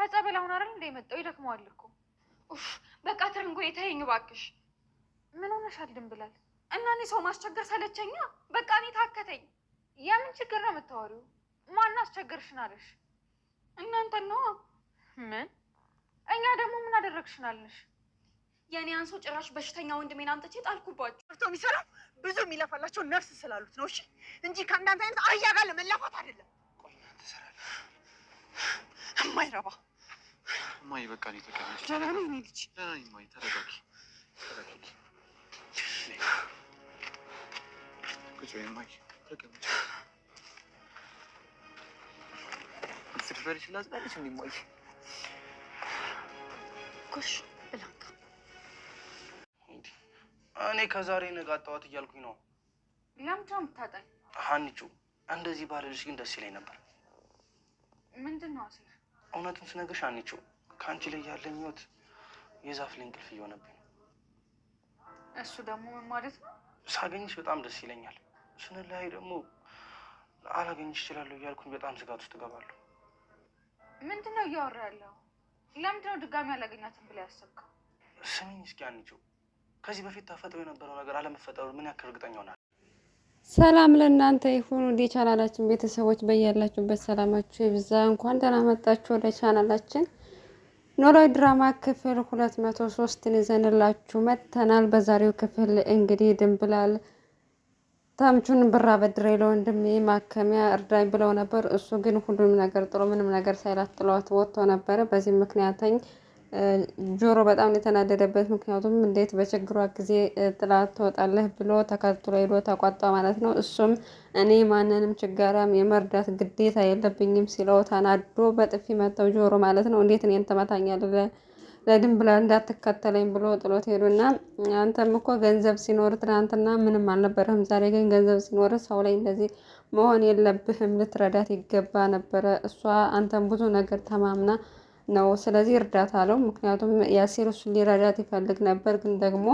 ከጸበል አሁን አይደል እንደ መጣው ይደክመዋል እኮ። ኡፍ በቃ ትርንጎ ተይኝ እባክሽ። ምን ሆነሻል ድንብላል? እና እኔ ሰው ማስቸገር ሰለቸኛ። በቃ እኔ ታከተኝ። የምን ችግር ነው የምታወሪው? ማን አስቸገርሽን አለሽ? እናንተን ነው። ምን? እኛ ደግሞ ምን አደረግሽናልሽ? የኔ አንሶ ጭራሽ በሽተኛ ወንድሜን አምጥቼ ጣልኩባችሁ። ሰርቶ የሚሰራው ብዙ የሚለፋላቸው ነፍስ ስላሉት ነው። እሺ እንጂ ከእናንተ አይነት አህያ ጋር ለመላፋት አይደለም። ቆይ ትሰራለህ የማይረባ እማዬ። በቃ ነው ተቀመጭ። ደህና ነኝ እኔ ልጅ። ደህና ነኝ እማዬ። ተረጋጊ ተረጋጊ። ቁጭ በይ እማዬ፣ ተቀመጭ። ስትፈሪሽ ላጽናልሽ እንዴ እማዬ? ጎሽ ብላንካ። እኔ ከዛሬ ነገ አጣዋት እያልኩኝ ነው። ለምንድን ነው የምታጣኝ? ሀኒቹ እንደዚህ ባልልሽ ግን ደስ ይለኝ ነበር። ምንድን ነው አሴር? እውነቱን ስነግርሽ ሀኒቹ ከአንቺ ላይ ያለኝ ህይወት የዛፍ ላይ እንቅልፍ እየሆነብኝ። እሱ ደግሞ ምን ማለት ነው? ሳገኝሽ በጣም ደስ ይለኛል፣ ስንለያይ ደግሞ አላገኝሽ እችላለሁ እያልኩኝ በጣም ስጋት ውስጥ እገባለሁ። ምንድን ነው እያወራ ያለው? ለምንድን ነው ድጋሚ አላገኛትም ብላ ያሰብከው? ስሚኝ እስኪ ሀኒቹ፣ ከዚህ በፊት ተፈጥሮ የነበረው ነገር አለመፈጠሩ ምን ያክል እርግጠኛ ሆናል? ሰላም ለእናንተ ይሁን ውድ የቻናላችን ቤተሰቦች፣ በያላችሁበት ሰላማችሁ ይብዛ። እንኳን ደህና መጣችሁ ወደ ቻናላችን። ኖላዊ ድራማ ክፍል 203ን ይዘንላችሁ መጥተናል። በዛሬው ክፍል እንግዲህ ድንብላል ተምቹን ብር አበድሬ ለወንድሜ ማከሚያ እርዳኝ ብለው ነበር። እሱ ግን ሁሉንም ነገር ጥሎ ምንም ነገር ሳይላት ጥሏት ወጥቶ ነበረ። በዚህ ምክንያተኝ ጆሮ በጣም የተናደደበት፣ ምክንያቱም እንዴት በችግሯ ጊዜ ጥላት ትወጣለህ ብሎ ተከትሎ ሄዶ ተቆጣ ማለት ነው። እሱም እኔ ማንንም ችጋራም የመርዳት ግዴታ የለብኝም ሲለው ተናዶ በጥፊ መተው ጆሮ ማለት ነው። እንዴት እኔን ትመታኛለህ? ለድንብላል እንዳትከተለኝ ብሎ ጥሎት ሄዱና አንተም እኮ ገንዘብ ሲኖር ትናንትና ምንም አልነበረህም፣ ዛሬ ግን ገንዘብ ሲኖር ሰው ላይ እንደዚህ መሆን የለብህም፣ ልትረዳት ይገባ ነበረ። እሷ አንተም ብዙ ነገር ተማምና ነው፣ ስለዚህ እርዳታ አለው። ምክንያቱም ያሲር እሱን ሊረዳት ይፈልግ ነበር፣ ግን ደግሞ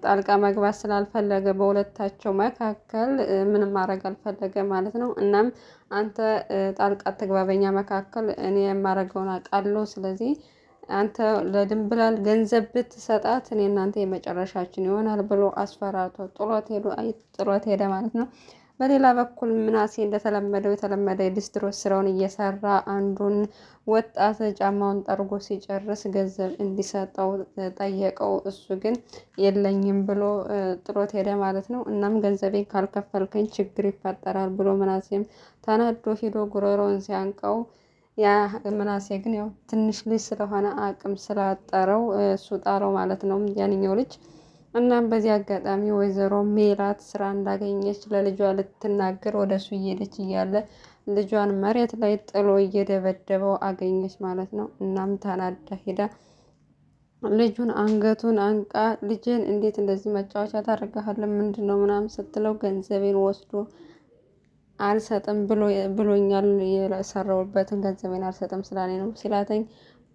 ጣልቃ መግባት ስላልፈለገ በሁለታቸው መካከል ምንም ማድረግ አልፈለገ ማለት ነው። እናም አንተ ጣልቃ ትግባ በኛ መካከል፣ እኔ የማደርገውን አውቃለሁ፣ ስለዚህ አንተ ለድንብላል ገንዘብ ብትሰጣት እኔ እናንተ የመጨረሻችን ይሆናል ብሎ አስፈራርቶ ጥሎት ሄደ ማለት ነው። በሌላ በኩል ምናሴ እንደተለመደው የተለመደ የዲስትሮስ ስራውን እየሰራ አንዱን ወጣት ጫማውን ጠርጎ ሲጨርስ ገንዘብ እንዲሰጠው ጠየቀው። እሱ ግን የለኝም ብሎ ጥሎት ሄደ ማለት ነው። እናም ገንዘቤን ካልከፈልከኝ ችግር ይፈጠራል ብሎ ምናሴም ተናዶ ሂዶ ጉሮሮውን ሲያንቀው፣ ያ ምናሴ ግን ያው ትንሽ ልጅ ስለሆነ አቅም ስላጠረው እሱ ጣለው ማለት ነው ያንኛው ልጅ። እናም በዚህ አጋጣሚ ወይዘሮ ሜላት ስራ እንዳገኘች ለልጇ ልትናገር ወደ እሱ እየሄደች እያለ ልጇን መሬት ላይ ጥሎ እየደበደበው አገኘች ማለት ነው። እናም ተናዳ ሄዳ ልጁን አንገቱን አንቃ ልጅን እንዴት እንደዚህ መጫወቻ ታደርጋለህ? ምንድን ነው ምናምን ስትለው ገንዘቤን ወስዶ አልሰጥም ብሎኛል፣ የሰራውበትን ገንዘቤን አልሰጥም ስላለኝ ነው ሲላተኝ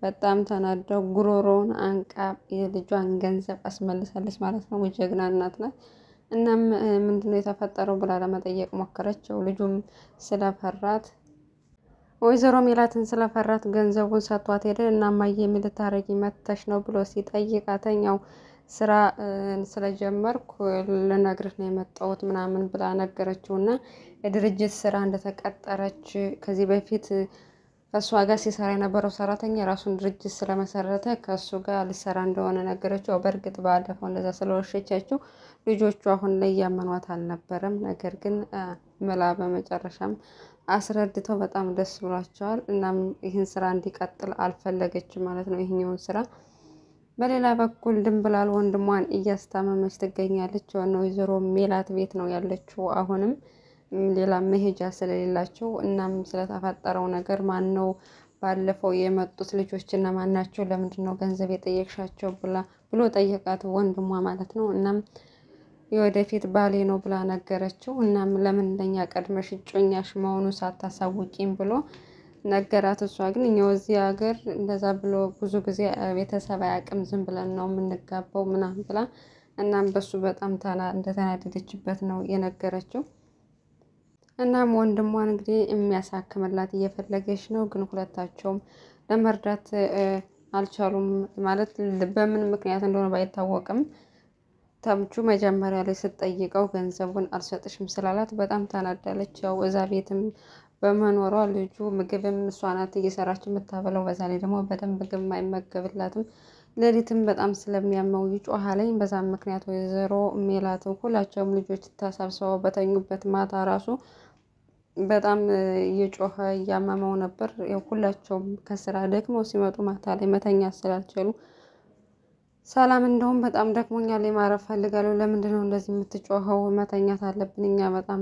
በጣም ተናደው ጉሮሮውን አንቃ የልጇን ገንዘብ አስመልሳለች ማለት ነው። ጀግና እናት ናት። እናም ምንድነው የተፈጠረው ብላ ለመጠየቅ ሞከረችው። ልጁም ስለፈራት ወይዘሮ ሜላትን ስለፈራት ገንዘቡን ሰጥቷት ሄደ። እና እማዬ ምን ልታረጊ መተሽ ነው ብሎ ሲጠይቃተኛው ስራ ስለጀመርኩ ልነግርህ ነው የመጣሁት ምናምን ብላ ነገረችው። እና የድርጅት ስራ እንደተቀጠረች ከዚህ በፊት ከእሷ ጋር ሲሰራ የነበረው ሰራተኛ የራሱን ድርጅት ስለመሰረተ ከእሱ ጋር ሊሰራ እንደሆነ ነገረችው። በእርግጥ ባለፈው እንደዛ ስለወሸቻችው ልጆቹ አሁን ላይ እያመኗት አልነበረም። ነገር ግን ምላ በመጨረሻም አስረድተው በጣም ደስ ብሏቸዋል። እናም ይህን ስራ እንዲቀጥል አልፈለገችም ማለት ነው ይህኛውን ስራ። በሌላ በኩል ድንብላል ወንድሟን እያስታመመች ትገኛለች። ዋና ወይዘሮ ሜላት ቤት ነው ያለችው አሁንም ሌላ መሄጃ ስለሌላቸው። እናም ስለተፈጠረው ነገር ማን ነው ባለፈው የመጡት ልጆች እና ማን ናቸው? ለምንድን ነው ገንዘብ የጠየቅሻቸው ብሎ ጠየቃት ወንድሟ ማለት ነው። እናም የወደፊት ባሌ ነው ብላ ነገረችው። እናም ለምን እንደኛ ቀድመሽ እጮኛሽ መሆኑን ሳታሳውቂም ብሎ ነገራት። እሷ ግን እኛው እዚህ ሀገር እንደዛ ብሎ ብዙ ጊዜ ቤተሰብ አያውቅም፣ ዝም ብለን ነው የምንጋባው ምናምን ብላ እናም በሱ በጣም እንደተናደደችበት ነው የነገረችው። እናም ወንድሟን እንግዲህ የሚያሳክምላት እየፈለገች ነው፣ ግን ሁለታቸውም ለመርዳት አልቻሉም። ማለት በምን ምክንያት እንደሆነ ባይታወቅም ተምቹ መጀመሪያ ላይ ስትጠይቀው ገንዘቡን አልሰጥሽም ስላላት በጣም ታናዳለች። ያው እዛ ቤትም በመኖሯ ልጁ ምግብም እሷ ናት እየሰራች የምታበለው። በዛ ላይ ደግሞ በደንብ ምግብ አይመገብላትም። ሌሊትም በጣም ስለሚያመው ይጮሃለኝ። በዛም ምክንያት ወይዘሮ ሜላትም ሁላቸውም ልጆች ተሰብስበው በተኙበት ማታ ራሱ በጣም እየጮኸ እያመመው ነበር። ያው ሁላቸውም ከስራ ደክመው ሲመጡ ማታ ላይ መተኛት ስላልቻሉ ሰላም እንደውም በጣም ደክሞኛል ማረፍ ፈልጋለሁ፣ ለምንድነው እንደዚህ የምትጮኸው? መተኛት አለብን እኛ በጣም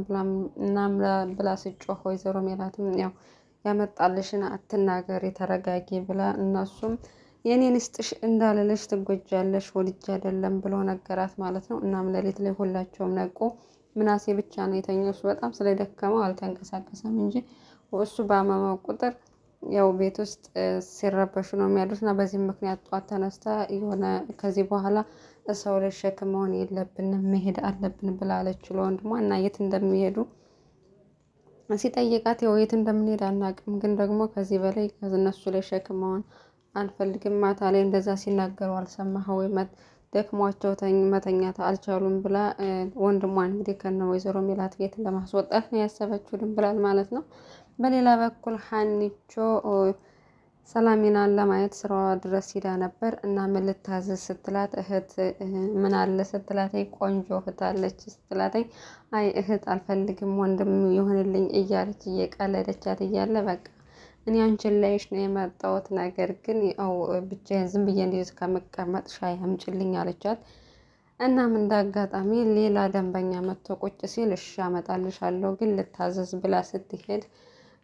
ብላ ስጮህ ወይዘሮ ሜላትም ያው ያመጣልሽን አትናገሪ ተረጋጊ ብላ እነሱም የኔን ስጥሽ እንዳልልሽ ትጎጃለሽ ወልጅ አይደለም ብሎ ነገራት ማለት ነው። እናም ሌሊት ላይ ሁላቸውም ነቁ። ምናሴ ብቻ ነው የተኛው። እሱ በጣም ስለደከመው አልተንቀሳቀሰም እንጂ እሱ ባመመው ቁጥር ያው ቤት ውስጥ ሲረበሹ ነው የሚያሉት እና በዚህም ምክንያት ጧት ተነስታ የሆነ ከዚህ በኋላ ሰው ላይ ሸክም መሆን የለብንም መሄድ አለብን ብላለች ለወንድሟ። እና የት እንደሚሄዱ ሲጠይቃት ያው የት እንደምንሄድ አናውቅም፣ ግን ደግሞ ከዚህ በላይ ከእነሱ ላይ ሸክም መሆን አልፈልግም። ማታ ላይ እንደዛ ሲናገሩ አልሰማኸው ወይ? ደክሟቸው መተኛት አልቻሉም ብላ ወንድሟን እንግዲህ ከነ ወይዘሮ ሜላት ቤት ለማስወጣት ነው ያሰበችው ብላል ማለት ነው። በሌላ በኩል ሀኒቾ ሰላሚናን ለማየት ስራዋ ድረስ ሂዳ ነበር እና ምን ልታዘዝ ስትላት እህት ምን አለ ስትላት ቆንጆ እህት አለች ስትላት አይ እህት አልፈልግም ወንድም ይሆንልኝ እያለች እየቀለደቻት እያለ በቃ እኔ አንቺን ላይሽ ነው የመጣሁት፣ ነገር ግን ያው ብቻዬን ዝም ብዬ እንደዚህ ከመቀመጥ ሻይ አምጪልኝ አለቻት። እናም እንዳጋጣሚ ሌላ ደንበኛ መጥቶ ቁጭ ሲል እሺ አመጣልሻለሁ ግን ልታዘዝ ብላ ስትሄድ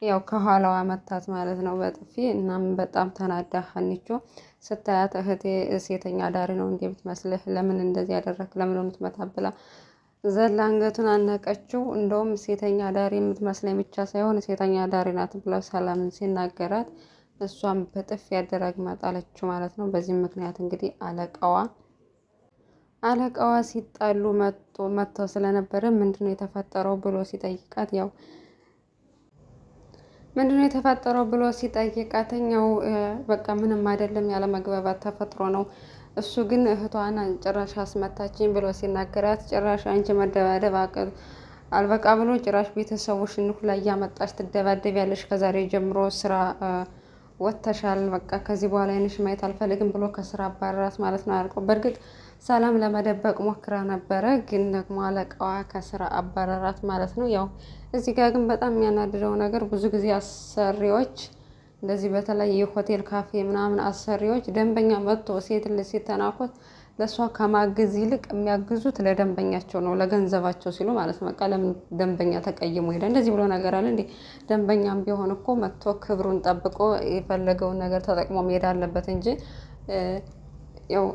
ያው ከኋላዋ መታት ማለት ነው በጥፊ። እናም በጣም ተናዳ ሀኒቾ ስታያት እህቴ ሴተኛ ዳሪ ነው እንዴ ብትመስልህ ለምን እንደዚህ ያደረክ ለምን የምትመታ ብላ ዘላ አንገቱን አነቀችው። እንደውም ሴተኛ ዳሪ የምትመስለኝ ብቻ ሳይሆን ሴተኛ ዳሪ ናት ብለው ሰላምን ሲናገራት እሷም በጥፊ ያደረግ ማጣለችው ማለት ነው። በዚህም ምክንያት እንግዲህ አለቃዋ ሲጣሉ መጥተው ስለነበረ ምንድነው የተፈጠረው ብሎ ሲጠይቃት ያው ምንድነው የተፈጠረው ብሎ ሲጠይቃተኛው በቃ ምንም አይደለም ያለ መግባባት ተፈጥሮ ነው፣ እሱ ግን እህቷን ጭራሽ አስመታችኝ ብሎ ሲናገራት ጭራሽ አንቺ መደባደብ አልበቃ ብሎ ጭራሽ ቤተሰቦችን ሁላ እያመጣች ትደባደቢያለሽ፣ ከዛሬ ጀምሮ ስራ ወጥተሻል፣ በቃ ከዚህ በኋላ አይንሽ ማየት አልፈልግም ብሎ ከስራ አባረራት ማለት ነው አልቆ። በእርግጥ ሰላም ለመደበቅ ሞክራ ነበረ፣ ግን ደግሞ አለቃዋ ከስራ አባረራት ማለት ነው። ያው እዚህ ጋር ግን በጣም የሚያናድደው ነገር ብዙ ጊዜ አሰሪዎች እንደዚህ በተለይ የሆቴል ካፌ ምናምን አሰሪዎች ደንበኛ መጥቶ ሴት ልጅ ሲተናኮት ለእሷ ከማገዝ ይልቅ የሚያግዙት ለደንበኛቸው ነው፣ ለገንዘባቸው ሲሉ ማለት ነው። በቃ ለምን ደንበኛ ተቀይሞ ሄደ እንደዚህ ብሎ ነገር አለ እንዴ? ደንበኛም ቢሆን እኮ መጥቶ ክብሩን ጠብቆ የፈለገውን ነገር ተጠቅሞ መሄድ አለበት እንጂ ያው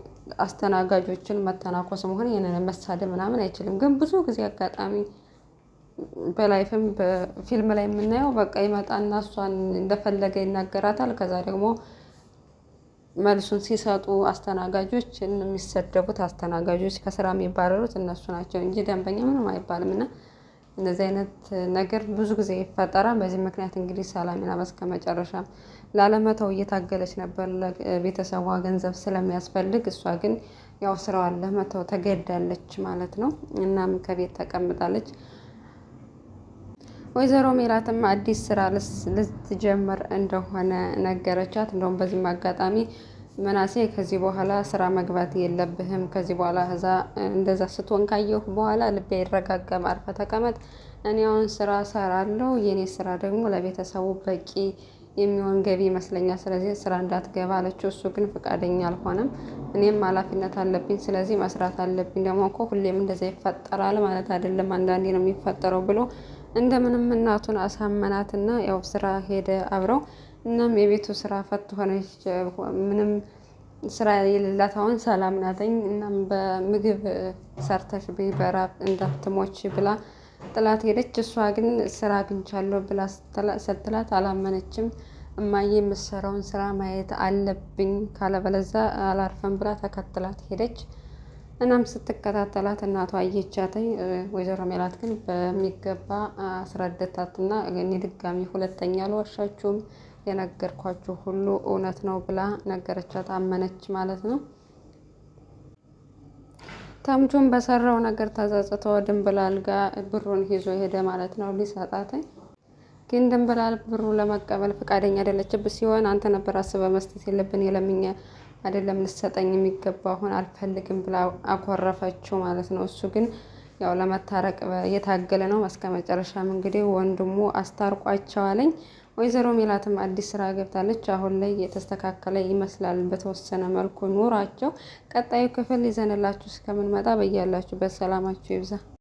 አስተናጋጆችን መተናኮስም ሆነ ይሄንን መሳደብ ምናምን አይችልም። ግን ብዙ ጊዜ አጋጣሚ በላይፍም በፊልም ላይ የምናየው በቃ ይመጣና እሷን እንደፈለገ ይናገራታል። ከዛ ደግሞ መልሱን ሲሰጡ አስተናጋጆች የሚሰደቡት አስተናጋጆች ከስራ የሚባረሩት እነሱ ናቸው እንጂ ደንበኛ ምንም አይባልም። እና እንደዚህ አይነት ነገር ብዙ ጊዜ ይፈጠራል። በዚህ ምክንያት እንግዲህ ሰላሚና በስከ መጨረሻ ላለመተው እየታገለች ነበር፣ ለቤተሰቧ ገንዘብ ስለሚያስፈልግ። እሷ ግን ያው ስራዋን ለመተው ተገዳለች ማለት ነው። እናም ከቤት ተቀምጣለች። ወይዘሮ ሜላትም አዲስ ስራ ልትጀምር እንደሆነ ነገረቻት። እንደውም በዚህም አጋጣሚ መናሴ ከዚህ በኋላ ስራ መግባት የለብህም፣ ከዚህ በኋላ እዛ እንደዛ ስትሆን ካየሁ በኋላ ልቤ አይረጋጋም፣ አርፈህ ተቀመጥ፣ እኔ አሁን ስራ እሰራለሁ፣ የኔ ስራ ደግሞ ለቤተሰቡ በቂ የሚሆን ገቢ ይመስለኛል፣ ስለዚህ ስራ እንዳትገባ አለችው። እሱ ግን ፈቃደኛ አልሆነም። እኔም ኃላፊነት አለብኝ፣ ስለዚህ መስራት አለብኝ፣ ደግሞ እኮ ሁሌም እንደዛ ይፈጠራል ማለት አይደለም፣ አንዳንዴ ነው የሚፈጠረው ብሎ እንደምንም እናቱን አሳመናትና ያው ስራ ሄደ አብረው። እናም የቤቱ ስራ ፈት ሆነች፣ ምንም ስራ የሌላት አሁን ሰላም ናተኝ። እናም በምግብ ሰርተሽ በራብ እንዳትሞች ብላ ጥላት ሄደች። እሷ ግን ስራ አግኝቻለሁ ብላ ስትላት አላመነችም። እማዬ የምትሰራውን ስራ ማየት አለብኝ ካለበለዛ አላርፈም ብላ ተከትላት ሄደች። እናም ስትከታተላት እናቷ አየቻተኝ። ወይዘሮ ሜላት ግን በሚገባ አስረድታትና እኔ ድጋሚ ሁለተኛ አልዋሻችሁም፣ የነገርኳችሁ ሁሉ እውነት ነው ብላ ነገረቻት። አመነች ማለት ነው። ተምቹም በሰራው ነገር ተጸጽቶ ድንብላል ጋር ብሩን ይዞ ሄደ ማለት ነው ሊሰጣት። ግን ድንብላል ብሩ ለመቀበል ፈቃደኛ አይደለችበት ሲሆን አንተ ነበር አስበህ መስጠት የለብን የለምኛ አይደለም ልትሰጠኝ የሚገባ አሁን አልፈልግም ብላ አኮረፈችው ማለት ነው። እሱ ግን ያው ለመታረቅ የታገለ ነው። እስከ መጨረሻም እንግዲህ ወንድሙ አስታርቋቸዋለኝ። ወይዘሮ ሜላትም አዲስ ስራ ገብታለች። አሁን ላይ የተስተካከለ ይመስላል በተወሰነ መልኩ ኑራቸው። ቀጣዩ ክፍል ይዘንላችሁ እስከምንመጣ በያላችሁበት ሰላማችሁ ይብዛ።